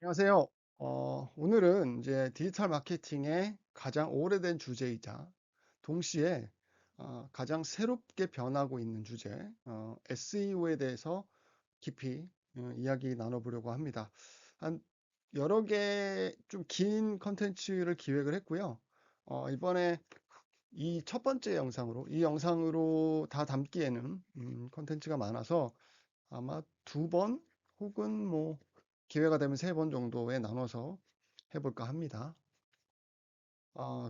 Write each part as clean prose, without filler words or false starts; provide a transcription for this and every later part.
안녕하세요. 오늘은 이제 디지털 마케팅의 가장 오래된 주제이자 동시에 가장 새롭게 변하고 있는 주제, SEO에 대해서 깊이 이야기 나눠보려고 합니다. 한 여러 개 좀 긴 컨텐츠를 기획을 했고요. 이번에 이 첫 번째 영상으로, 이 영상으로 다 담기에는 컨텐츠가 많아서 아마 두 번 혹은 뭐 기회가 되면 세 번 정도에 나눠서 해볼까 합니다.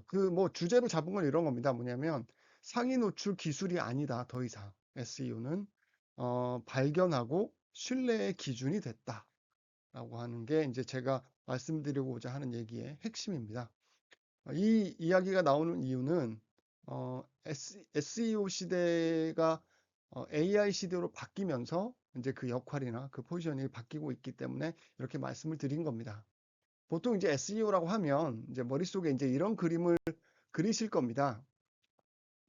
그 뭐 주제로 잡은 건 이런 겁니다. 뭐냐면 상위 노출 기술이 아니다. 더 이상 SEO는 발견하고 신뢰의 기준이 됐다라고 하는 게 이제 제가 말씀드리고자 하는 얘기의 핵심입니다. 이 이야기가 나오는 이유는 SEO 시대가 AI 시대로 바뀌면서 이제 그 역할이나 그 포지션이 바뀌고 있기 때문에 이렇게 말씀을 드린 겁니다. 보통 이제 SEO라고 하면 이제 머릿속에 이제 이런 그림을 그리실 겁니다.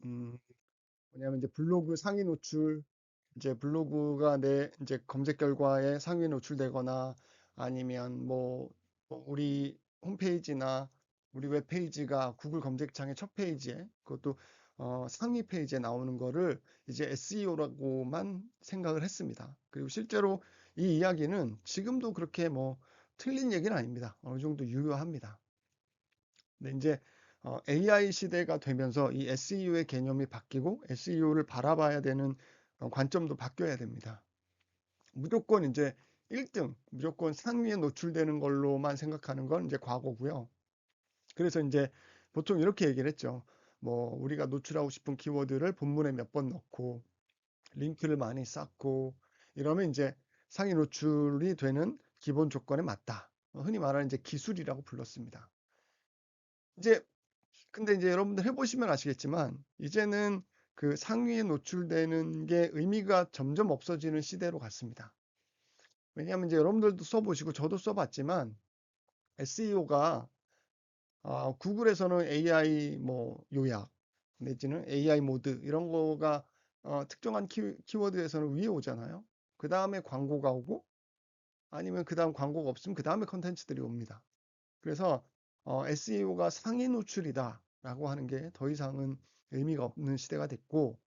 음, 뭐냐면 이제 블로그 상위 노출, 이제 블로그가 내 이제 검색 결과에 상위 노출되거나 아니면 뭐 우리 홈페이지나 우리 웹페이지가 구글 검색창의 첫 페이지에 그것도 상위 페이지에 나오는 거를 이제 SEO라고만 생각을 했습니다. 그리고 실제로 이 이야기는 지금도 그렇게 뭐 틀린 얘기는 아닙니다. 어느 정도 유효합니다. 근데 이제 AI 시대가 되면서 이 SEO의 개념이 바뀌고 SEO를 바라봐야 되는 관점도 바뀌어야 됩니다. 무조건 이제 1등, 무조건 상위에 노출되는 걸로만 생각하는 건 이제 과거고요. 그래서 이제 보통 이렇게 얘기를 했죠. 뭐 우리가 노출하고 싶은 키워드를 본문에 몇 번 넣고 링크를 많이 쌓고 이러면 이제 상위 노출이 되는 기본 조건에 맞다. 흔히 말하는 이제 기술이라고 불렀습니다. 이제 근데 이제 여러분들 해보시면 아시겠지만 이제는 그 상위에 노출되는 게 의미가 점점 없어지는 시대로 갔습니다. 왜냐하면 이제 여러분들도 써보시고 저도 써봤지만 SEO가 구글에서는 AI 뭐 요약 내지는 AI 모드 이런 거가 특정한 키워드에서는 위에 오잖아요. 그 다음에 광고가 오고 아니면 그 다음 광고가 없으면 그 다음에 컨텐츠들이 옵니다. 그래서 SEO가 상위 노출이다라고 하는 게 더 이상은 의미가 없는 시대가 됐고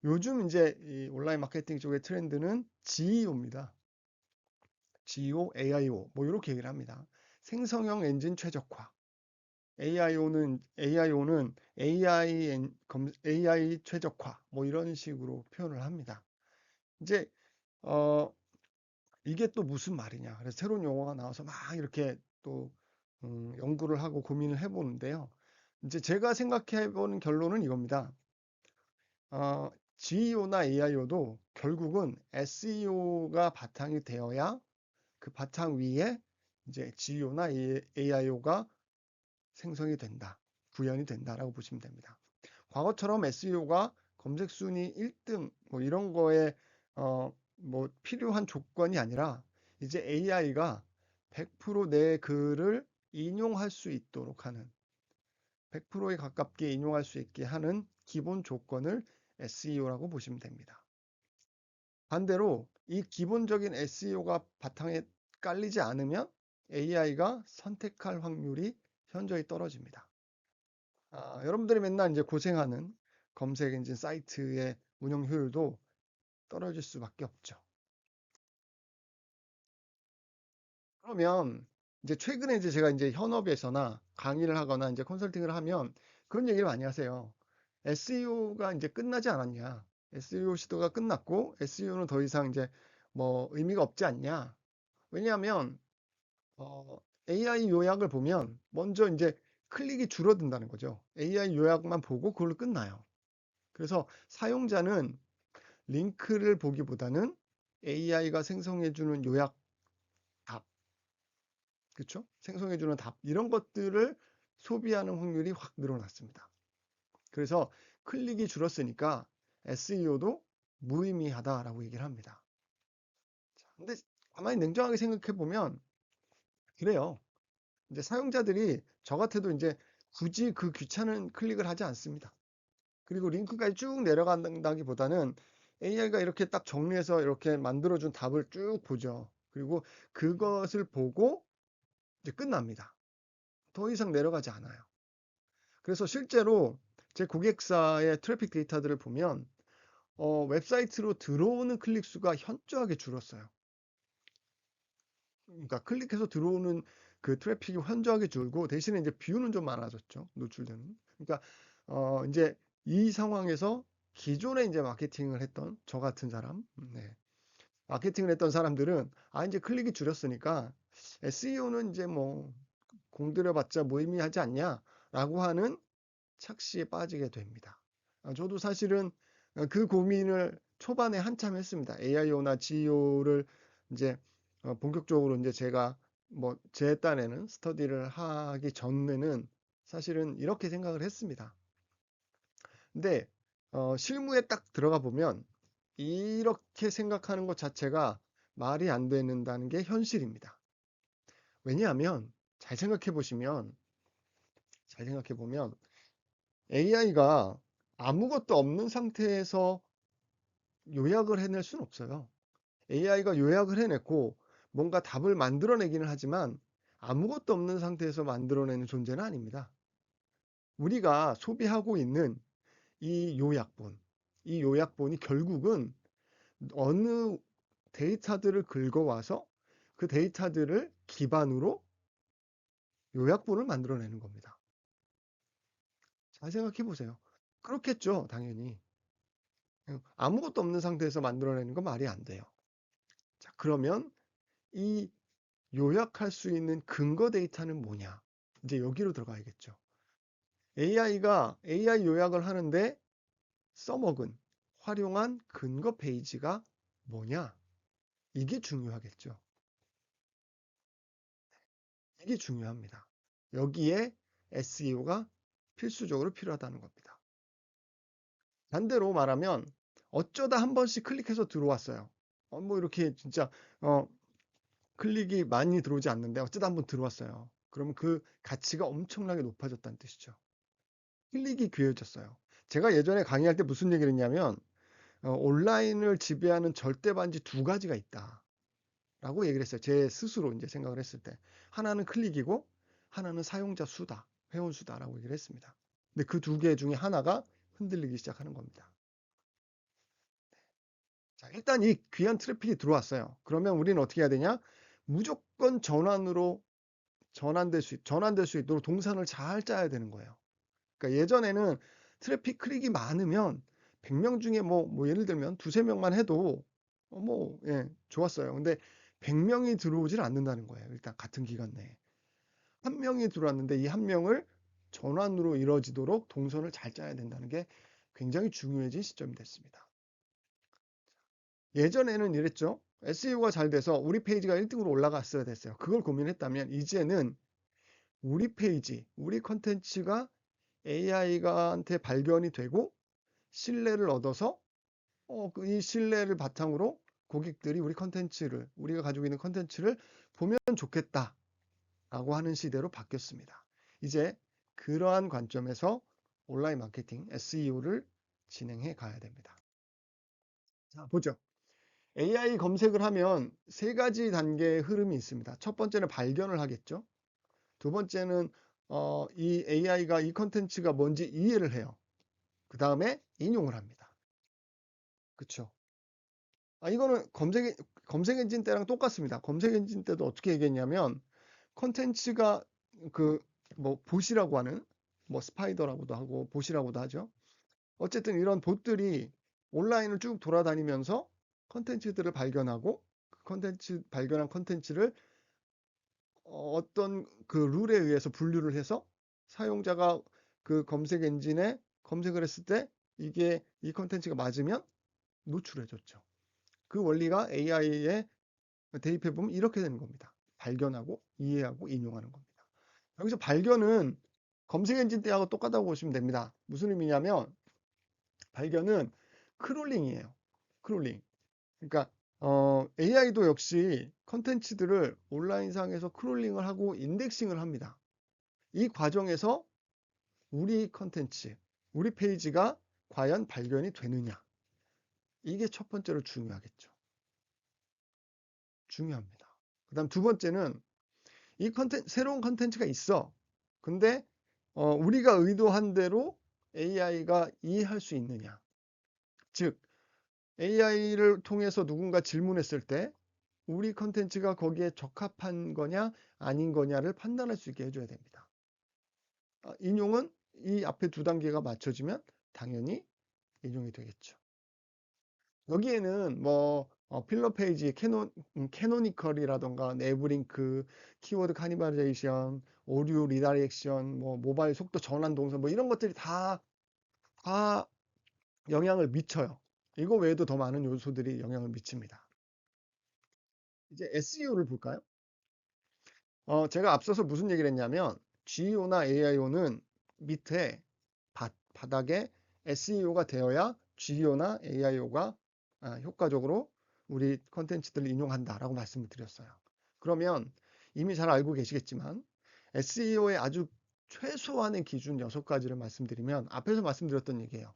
요즘 이제 이 온라인 마케팅 쪽의 트렌드는 GEO입니다. GEO, AIO 뭐 이렇게 얘기를 합니다. 생성형 엔진 최적화. AIO는 AI 최적화 뭐 이런 식으로 표현을 합니다. 이제 어 이게 또 무슨 말이냐. 그래서 새로운 용어가 나와서 막 이렇게 또 연구를 하고 고민을 해보는데요. 이제 제가 생각해 보는 결론은 이겁니다. GEO나 AIO도 결국은 SEO가 바탕이 되어야 그 바탕 위에 이제 GEO나 AIO가 생성이 된다, 구현이 된다라고 보시면 됩니다. 과거처럼 SEO가 검색 순위 1등 뭐 이런 거에 뭐 필요한 조건이 아니라 이제 AI가 100%내 글을 인용할 수 있도록 하는 100%에 가깝게 인용할 수 있게 하는 기본 조건을 SEO라고 보시면 됩니다. 반대로 이 기본적인 SEO가 바탕에 깔리지 않으면 AI가 선택할 확률이 현저히 떨어집니다. 여러분들이 맨날 이제 고생하는 검색 엔진 사이트의 운영 효율도 떨어질 수밖에 없죠. 그러면 이제 최근에 이제 제가 이제 현업에서나 강의를 하거나 이제 컨설팅을 하면 그런 얘기를 많이 하세요. SEO가 이제 끝나지 않았냐? SEO 시도가 끝났고 SEO는 더 이상 이제 뭐 의미가 없지 않냐? 왜냐하면 AI 요약을 보면 먼저 이제 클릭이 줄어든다는 거죠. AI 요약만 보고 그걸로 끝나요. 그래서 사용자는 링크를 보기보다는 AI가 생성해주는 요약 답, 그쵸? 생성해주는 답, 이런 것들을 소비하는 확률이 확 늘어났습니다. 그래서 클릭이 줄었으니까 SEO도 무의미하다라고 얘기를 합니다. 근데 가만히 냉정하게 생각해 보면 그래요. 이제 사용자들이 저 같아도 이제 굳이 그 귀찮은 클릭을 하지 않습니다. 그리고 링크까지 쭉 내려간다기보다는 AI가 이렇게 딱 정리해서 이렇게 만들어준 답을 쭉 보죠. 그리고 그것을 보고 이제 끝납니다. 더 이상 내려가지 않아요. 그래서 실제로 제 고객사의 트래픽 데이터들을 보면 웹사이트로 들어오는 클릭 수가 현저하게 줄었어요. 그러니까 클릭해서 들어오는 그 트래픽이 현저하게 줄고 대신에 이제 뷰는 좀 많아졌죠. 노출되는. 그러니까 이제 이 상황에서 기존에 이제 마케팅을 했던 저 같은 사람, 네. 마케팅을 했던 사람들은 이제 클릭이 줄였으니까 SEO는 이제 뭐 공들여봤자 무의미하지 않냐라고 하는 착시에 빠지게 됩니다. 저도 사실은 그 고민을 초반에 한참 했습니다. AIO나 GEO를 이제 본격적으로 이제 제가 뭐 제 딴에는 스터디를 하기 전에는 사실은 이렇게 생각을 했습니다. 근데 실무에 딱 들어가 보면 이렇게 생각하는 것 자체가 말이 안 되는다는 게 현실입니다. 왜냐하면 잘 생각해 보면 AI가 아무것도 없는 상태에서 요약을 해낼 수는 없어요. AI가 요약을 해냈고 뭔가 답을 만들어내기는 하지만 아무것도 없는 상태에서 만들어내는 존재는 아닙니다. 우리가 소비하고 있는 이 요약본, 이 요약본이 결국은 어느 데이터들을 긁어와서 그 데이터들을 기반으로 요약본을 만들어내는 겁니다. 잘 생각해 보세요. 그렇겠죠, 당연히. 아무것도 없는 상태에서 만들어내는 건 말이 안 돼요. 자, 그러면 이 요약할 수 있는 근거 데이터는 뭐냐? 이제 여기로 들어가야겠죠. AI가 AI 요약을 하는데 써먹은, 활용한 근거 페이지가 뭐냐? 이게 중요하겠죠. 이게 중요합니다. 여기에 SEO가 필수적으로 필요하다는 겁니다. 반대로 말하면 어쩌다 한 번씩 클릭해서 들어왔어요. 뭐 이렇게 진짜 클릭이 많이 들어오지 않는데 어쩌다 한 번 들어왔어요. 그러면 그 가치가 엄청나게 높아졌다는 뜻이죠. 클릭이 귀해졌어요. 제가 예전에 강의할 때 무슨 얘기를 했냐면 온라인을 지배하는 절대 반지 두 가지가 있다. 라고 얘기를 했어요. 제 스스로 이제 생각을 했을 때. 하나는 클릭이고 하나는 사용자 수다. 회원 수다라고 얘기를 했습니다. 근데 그 두 개 중에 하나가 흔들리기 시작하는 겁니다. 자, 일단 이 귀한 트래픽이 들어왔어요. 그러면 우리는 어떻게 해야 되냐? 무조건 전환될 수 있도록 동선을 잘 짜야 되는 거예요. 그러니까 예전에는 트래픽 클릭이 많으면 100명 중에 뭐 예를 들면 두세 명만 해도 좋았어요. 근데 100명이 들어오질 않는다는 거예요. 일단 같은 기간 내에. 한 명이 들어왔는데 이 한 명을 전환으로 이루어지도록 동선을 잘 짜야 된다는 게 굉장히 중요해진 시점이 됐습니다. 예전에는 이랬죠. SEO가 잘 돼서 우리 페이지가 1등으로 올라갔어야 됐어요. 그걸 고민했다면 이제는 우리 페이지, 우리 컨텐츠가 AI한테 발견이 되고 신뢰를 얻어서 이 신뢰를 바탕으로 고객들이 우리가 가지고 있는 컨텐츠를 보면 좋겠다라고 하는 시대로 바뀌었습니다. 이제 그러한 관점에서 온라인 마케팅, SEO를 진행해 가야 됩니다. 자, 보죠. AI 검색을 하면 세 가지 단계의 흐름이 있습니다. 첫 번째는 발견을 하겠죠. 두 번째는 이 AI가 이 컨텐츠가 뭔지 이해를 해요. 그 다음에 인용을 합니다. 그쵸? 이거는 검색 엔진 때랑 똑같습니다. 검색 엔진 때도 어떻게 얘기했냐면 컨텐츠가 그 뭐 봇이라고 하는 뭐 스파이더라고도 하고 봇이라고도 하죠. 어쨌든 이런 봇들이 온라인을 쭉 돌아다니면서 컨텐츠들을 발견하고 발견한 컨텐츠를 어떤 그 룰에 의해서 분류를 해서 사용자가 그 검색 엔진에 검색을 했을 때 이게 이 컨텐츠가 맞으면 노출해줬죠. 그 원리가 AI에 대입해 보면 이렇게 되는 겁니다. 발견하고 이해하고 인용하는 겁니다. 여기서 발견은 검색 엔진 때하고 똑같다고 보시면 됩니다. 무슨 의미냐면 발견은 크롤링이에요. 크롤링. 그러니까 AI도 역시 컨텐츠들을 온라인상에서 크롤링을 하고 인덱싱을 합니다. 이 과정에서 우리 컨텐츠, 우리 페이지가 과연 발견이 되느냐. 이게 첫 번째로 중요하겠죠. 중요합니다. 그 다음 두 번째는 이 새로운 컨텐츠가 있어. 근데 우리가 의도한 대로 AI가 이해할 수 있느냐. 즉, AI를 통해서 누군가 질문했을 때 우리 컨텐츠가 거기에 적합한 거냐 아닌 거냐를 판단할 수 있게 해줘야 됩니다. 인용은 이 앞에 두 단계가 맞춰지면 당연히 인용이 되겠죠. 여기에는 뭐 필러 페이지, 캐노니컬이라던가 내부 링크, 키워드 카니발레이션, 오류 리다이렉션, 뭐 모바일 속도 전환 동선 뭐 이런 것들이 다 영향을 미쳐요. 이거 외에도 더 많은 요소들이 영향을 미칩니다. 이제 SEO를 볼까요? 제가 앞서서 무슨 얘기를 했냐면 GEO나 AIO는 밑에 바닥에 SEO가 되어야 GEO나 AIO가 효과적으로 우리 컨텐츠들을 인용한다라고 말씀을 드렸어요. 그러면 이미 잘 알고 계시겠지만 SEO의 아주 최소한의 기준 6가지를 말씀드리면 앞에서 말씀드렸던 얘기예요.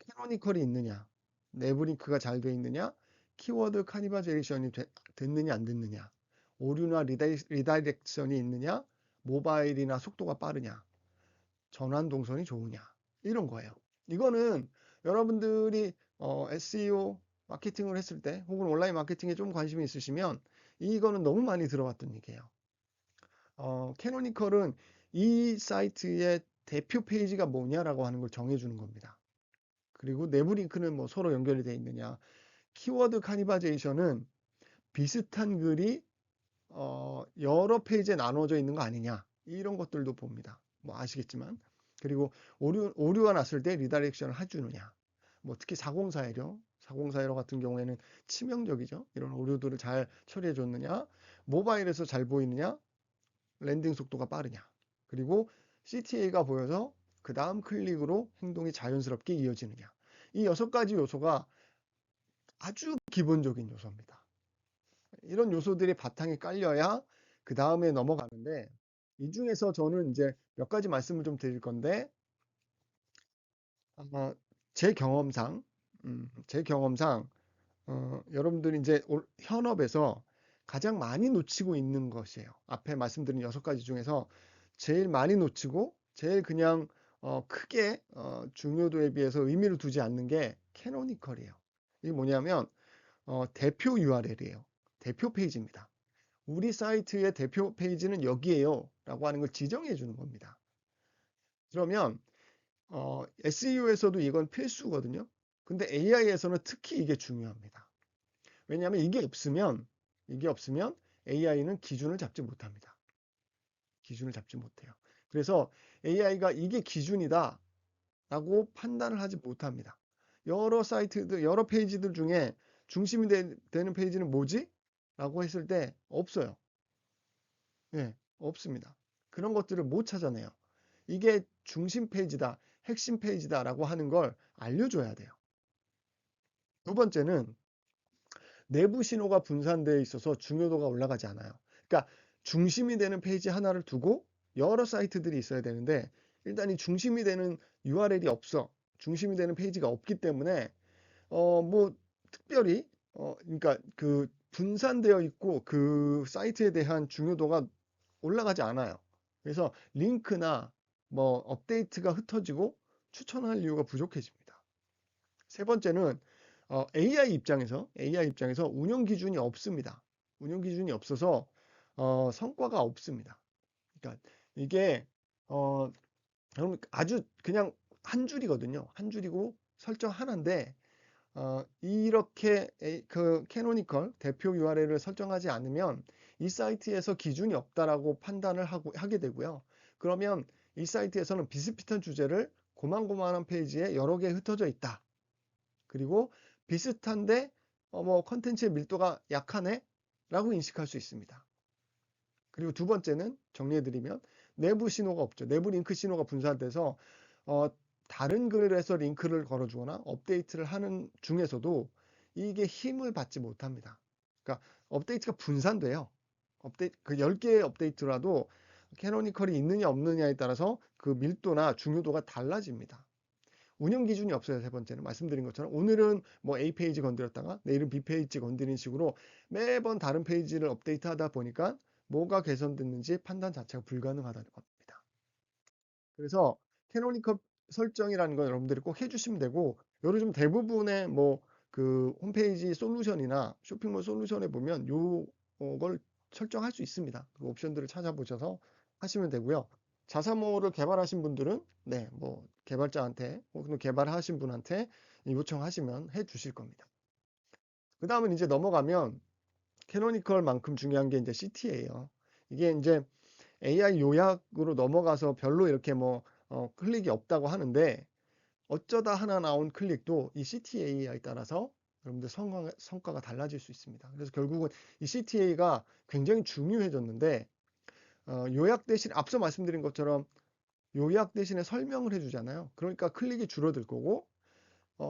캐노니컬이 있느냐, 내부 링크가 잘 돼 있느냐, 키워드 카니바제이션이 됐느냐 안 됐느냐, 오류나 리다이렉션이 있느냐, 모바일이나 속도가 빠르냐, 전환 동선이 좋으냐, 이런 거예요. 이거는 여러분들이 SEO 마케팅을 했을 때 혹은 온라인 마케팅에 좀 관심이 있으시면 이거는 너무 많이 들어봤던 얘기예요. 캐노니컬은 이 사이트의 대표 페이지가 뭐냐라고 하는 걸 정해주는 겁니다. 그리고 내부 링크는 뭐 서로 연결이 되어 있느냐, 키워드 카니바제이션은 비슷한 글이 여러 페이지에 나눠져 있는 거 아니냐, 이런 것들도 봅니다. 뭐 아시겠지만. 그리고 오류가 났을 때 리다이렉션을 해주느냐, 뭐 특히 4041호 같은 경우에는 치명적이죠. 이런 오류들을 잘 처리해 줬느냐, 모바일에서 잘 보이느냐, 랜딩 속도가 빠르냐, 그리고 CTA가 보여서 그 다음 클릭으로 행동이 자연스럽게 이어지느냐. 이 6가지 요소가 아주 기본적인 요소입니다. 이런 요소들이 바탕에 깔려야 그 다음에 넘어가는데, 이 중에서 저는 이제 몇 가지 말씀을 좀 드릴 건데, 아마 제 경험상, 여러분들이 이제 현업에서 가장 많이 놓치고 있는 것이에요. 앞에 말씀드린 6가지 중에서 제일 많이 놓치고 제일 그냥 크게 중요도에 비해서 의미를 두지 않는 게 캐노니컬이에요. 이게 뭐냐면 대표 URL이에요. 대표 페이지입니다. 우리 사이트의 대표 페이지는 여기에요 라고 하는 걸 지정해 주는 겁니다. 그러면 SEO에서도 이건 필수거든요. 근데 AI에서는 특히 이게 중요합니다. 왜냐하면 이게 없으면 AI는 기준을 잡지 못합니다. 기준을 잡지 못해요. 그래서 AI가 이게 기준이다 라고 판단을 하지 못합니다. 여러 사이트들, 여러 페이지들 중에 중심이 되는 페이지는 뭐지? 라고 했을 때 없어요. 네, 없습니다. 그런 것들을 못 찾아내요. 이게 중심 페이지다, 핵심 페이지다라고 하는 걸 알려줘야 돼요. 두 번째는 내부 신호가 분산되어 있어서 중요도가 올라가지 않아요. 그러니까 중심이 되는 페이지 하나를 두고 여러 사이트들이 있어야 되는데 일단 이 중심이 되는 URL이 없어. 중심이 되는 페이지가 없기 때문에 뭐 특별히 그러니까 그 분산되어 있고 그 사이트에 대한 중요도가 올라가지 않아요. 그래서 링크나 뭐 업데이트가 흩어지고 추천할 이유가 부족해집니다. 세 번째는 AI 입장에서 운영 기준이 없습니다. 운영 기준이 없어서 성과가 없습니다. 그러니까 이게 아주 그냥 한 줄이거든요. 한 줄이고 설정 하나인데 이렇게 그 캐노니컬 대표 URL을 설정하지 않으면 이 사이트에서 기준이 없다라고 판단을 하게 되고요. 그러면 이 사이트에서는 비슷비슷한 주제를 고만고만한 페이지에 여러 개 흩어져 있다. 그리고 비슷한데 뭐 컨텐츠의 밀도가 약하네 라고 인식할 수 있습니다. 그리고 두 번째는 정리해드리면 내부 신호가 없죠. 내부 링크 신호가 분산돼서 다른 글에서 링크를 걸어주거나 업데이트를 하는 중에서도 이게 힘을 받지 못합니다. 그러니까 업데이트가 분산돼요. 그 10개의 업데이트라도 캐노니컬이 있느냐 없느냐에 따라서 그 밀도나 중요도가 달라집니다. 운영 기준이 없어요. 세 번째는 말씀드린 것처럼 오늘은 뭐 A 페이지 건드렸다가 내일은 B 페이지 건드리는 식으로 매번 다른 페이지를 업데이트하다 보니까 뭐가 개선됐는지 판단 자체가 불가능하다는 겁니다. 그래서 캐노니컬 설정이라는 건 여러분들이 꼭 해주시면 되고, 요즘 대부분의 뭐 그 홈페이지 솔루션이나 쇼핑몰 솔루션에 보면 요걸 설정할 수 있습니다. 그 옵션들을 찾아보셔서 하시면 되고요. 자사모를 개발하신 분들은 네, 뭐 개발자한테 혹은 개발하신 분한테 요청하시면 해 주실 겁니다. 그 다음은 이제 넘어가면 캐노니컬만큼 중요한 게 이제 CTA예요. 이게 이제 AI 요약으로 넘어가서 별로 이렇게 뭐 클릭이 없다고 하는데, 어쩌다 하나 나온 클릭도 이 CTA에 따라서 여러분들 성과가 달라질 수 있습니다. 그래서 결국은 이 CTA가 굉장히 중요해졌는데, 요약 대신 앞서 말씀드린 것처럼 요약 대신에 설명을 해주잖아요. 그러니까 클릭이 줄어들 거고,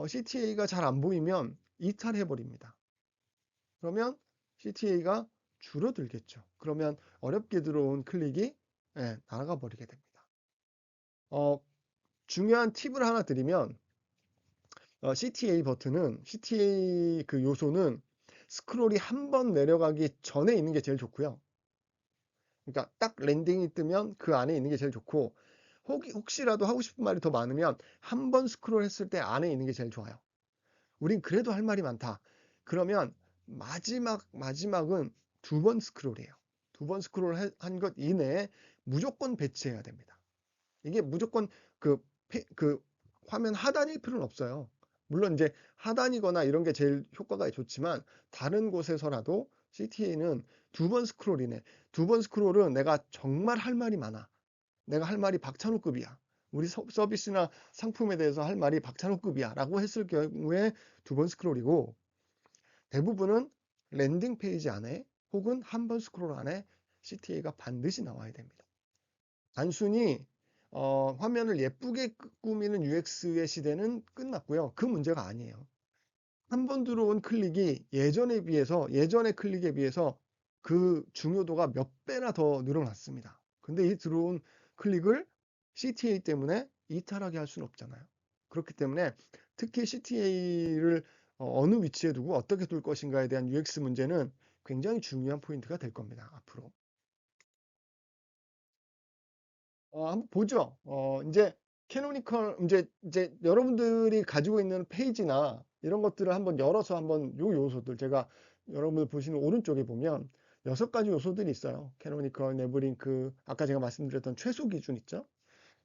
CTA가 잘 안 보이면 이탈해 버립니다. 그러면 CTA가 줄어들겠죠. 그러면 어렵게 들어온 클릭이 날아가 버리게 됩니다. 중요한 팁을 하나 드리면, CTA 버튼은, CTA 그 요소는 스크롤이 한 번 내려가기 전에 있는 게 제일 좋고요. 그러니까 딱 랜딩이 뜨면 그 안에 있는 게 제일 좋고, 혹시라도 하고 싶은 말이 더 많으면 한 번 스크롤 했을 때 안에 있는 게 제일 좋아요. 우린 그래도 할 말이 많다. 그러면 마지막은 두 번 스크롤이에요. 두 번 스크롤 한 것 이내에 무조건 배치해야 됩니다. 이게 무조건 그, 그 화면 하단일 필요는 없어요. 물론 이제 하단이거나 이런 게 제일 효과가 좋지만, 다른 곳에서라도 CTA는 두 번 스크롤이네. 두 번 스크롤은 내가 정말 할 말이 많아. 내가 할 말이 박찬호급이야. 우리 서비스나 상품에 대해서 할 말이 박찬호급이야 라고 했을 경우에 두 번 스크롤이고, 대부분은 랜딩 페이지 안에 혹은 한 번 스크롤 안에 CTA가 반드시 나와야 됩니다. 단순히 화면을 예쁘게 꾸미는 UX의 시대는 끝났고요. 그 문제가 아니에요. 한 번 들어온 클릭이 예전의 클릭에 비해서 그 중요도가 몇 배나 더 늘어났습니다. 근데 이 들어온 클릭을 CTA 때문에 이탈하게 할 수는 없잖아요. 그렇기 때문에 특히 CTA를 어느 위치에 두고 어떻게 둘 것인가에 대한 UX 문제는 굉장히 중요한 포인트가 될 겁니다. 앞으로. 한번 보죠. 이제 캐노니컬, 이제 여러분들이 가지고 있는 페이지나 이런 것들을 한번 열어서 한번 요 요소들, 제가 여러분들 보시는 오른쪽에 보면 6가지 요소들이 있어요. 캐노니컬, 네브링크, 아까 제가 말씀드렸던 최소 기준 있죠?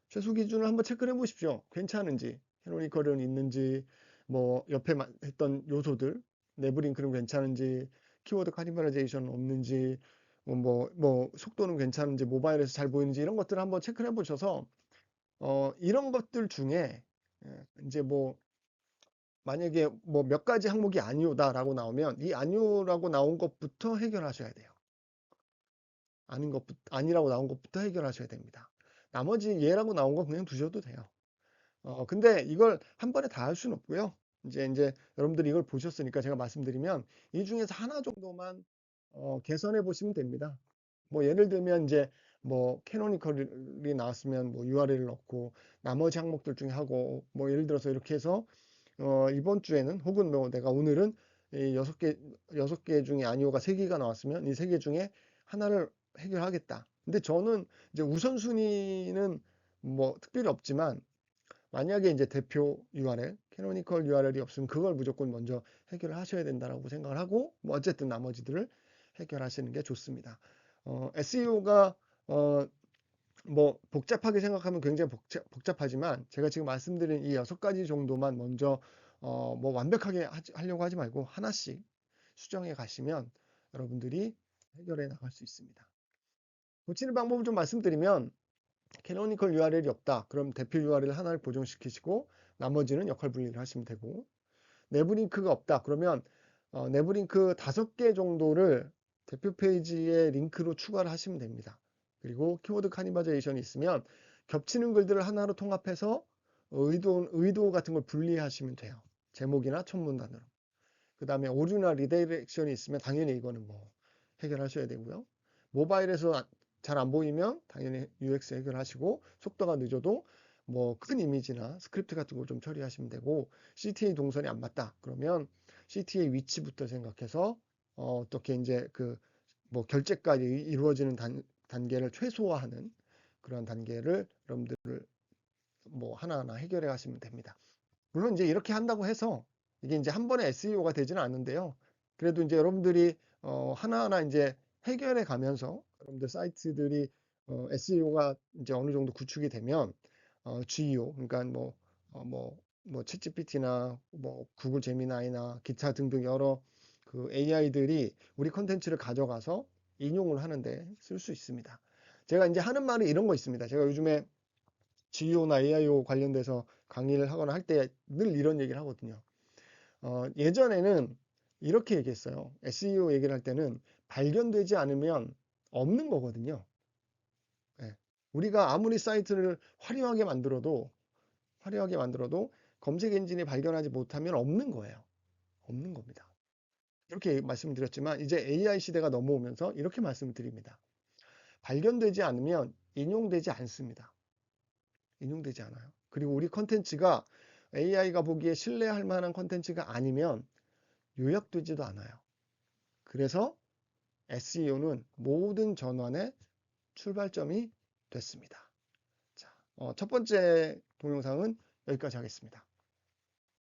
최소 기준을 한번 체크를 해 보십시오. 괜찮은지, 캐노니컬은 있는지, 뭐 옆에 했던 요소들, 네브링크는 괜찮은지, 키워드 카니발라이제이션은 없는지, 속도는 괜찮은지, 모바일에서 잘 보이는지, 이런 것들을 한번 체크를 해 보셔서 이런 것들 중에 이제 뭐 만약에 뭐 몇 가지 항목이 아니오다라고 나오면 이 아니오라고 나온 것부터 해결하셔야 돼요. 아니라고 나온 것부터 해결하셔야 됩니다. 나머지 예라고 나온 건 그냥 두셔도 돼요. 근데 이걸 한 번에 다 할 수는 없고요. 이제 여러분들이 이걸 보셨으니까 제가 말씀드리면 이 중에서 하나 정도만 개선해 보시면 됩니다. 뭐 예를 들면 이제 뭐 캐노니컬이 나왔으면 뭐 URL을 넣고 나머지 항목들 중에 하고, 뭐 예를 들어서 이렇게 해서 이번 주에는 혹은 뭐 내가 오늘은 이 6개 중에 아니오가 3개가 나왔으면 이 3개 중에 하나를 해결하겠다. 근데 저는 이제 우선순위는 뭐 특별히 없지만, 만약에 이제 대표 URL, 캐노니컬 URL이 없으면 그걸 무조건 먼저 해결을 하셔야 된다라고 생각을 하고, 뭐 어쨌든 나머지들을 해결하시는 게 좋습니다. SEO가 뭐 복잡하게 생각하면 굉장히 복잡하지만, 제가 지금 말씀드린 이 6가지 정도만 먼저 뭐 완벽하게 하려고 하지 말고 하나씩 수정해 가시면 여러분들이 해결해 나갈 수 있습니다. 고치는 방법을 좀 말씀드리면, 캐노니컬 URL이 없다. 그럼 대표 URL 하나를 보정시키시고 나머지는 역할 분리를 하시면 되고, 내부 링크가 없다. 그러면 내부 링크 5개 정도를 대표 페이지에 링크로 추가를 하시면 됩니다. 그리고 키워드 카니바제이션이 있으면 겹치는 글들을 하나로 통합해서 의도 같은 걸 분리하시면 돼요. 제목이나 첫 문단으로. 그 다음에 오류나 리다이렉션이 있으면 당연히 이거는 뭐 해결하셔야 되고요. 모바일에서 잘 안 보이면 당연히 UX 해결하시고, 속도가 늦어도 뭐 큰 이미지나 스크립트 같은 걸 좀 처리하시면 되고, CTA 동선이 안 맞다. 그러면 CTA 위치부터 생각해서 어떻게 이제 그 뭐 결제까지 이루어지는 단계를 최소화하는 그런 단계를 여러분들 뭐 하나하나 해결해 가시면 됩니다. 물론 이제 이렇게 한다고 해서 이게 이제 한 번에 SEO가 되지는 않는데요. 그래도 이제 여러분들이 하나하나 이제 해결해 가면서 여러분들 사이트들이 SEO가 이제 어느 정도 구축이 되면 GEO 그러니까 뭐 챗GPT나 뭐 구글 제미나이나 기타 등등 여러 그 AI들이 우리 콘텐츠를 가져가서 인용을 하는데 쓸 수 있습니다. 제가 이제 하는 말이 이런 거 있습니다. 제가 요즘에 GEO나 AIO 관련돼서 강의를 하거나 할 때 늘 이런 얘기를 하거든요. 예전에는 이렇게 얘기했어요. SEO 얘기를 할 때는 발견되지 않으면 없는 거거든요. 예. 우리가 아무리 사이트를 화려하게 만들어도 검색 엔진이 발견하지 못하면 없는 거예요. 없는 겁니다. 이렇게 말씀드렸지만 이제 AI 시대가 넘어오면서 이렇게 말씀을 드립니다. 발견되지 않으면 인용되지 않습니다. 인용되지 않아요. 그리고 우리 컨텐츠가 AI가 보기에 신뢰할 만한 컨텐츠가 아니면 요약되지도 않아요. 그래서 SEO는 모든 전환의 출발점이 됐습니다. 자, 첫 번째 동영상은 여기까지 하겠습니다.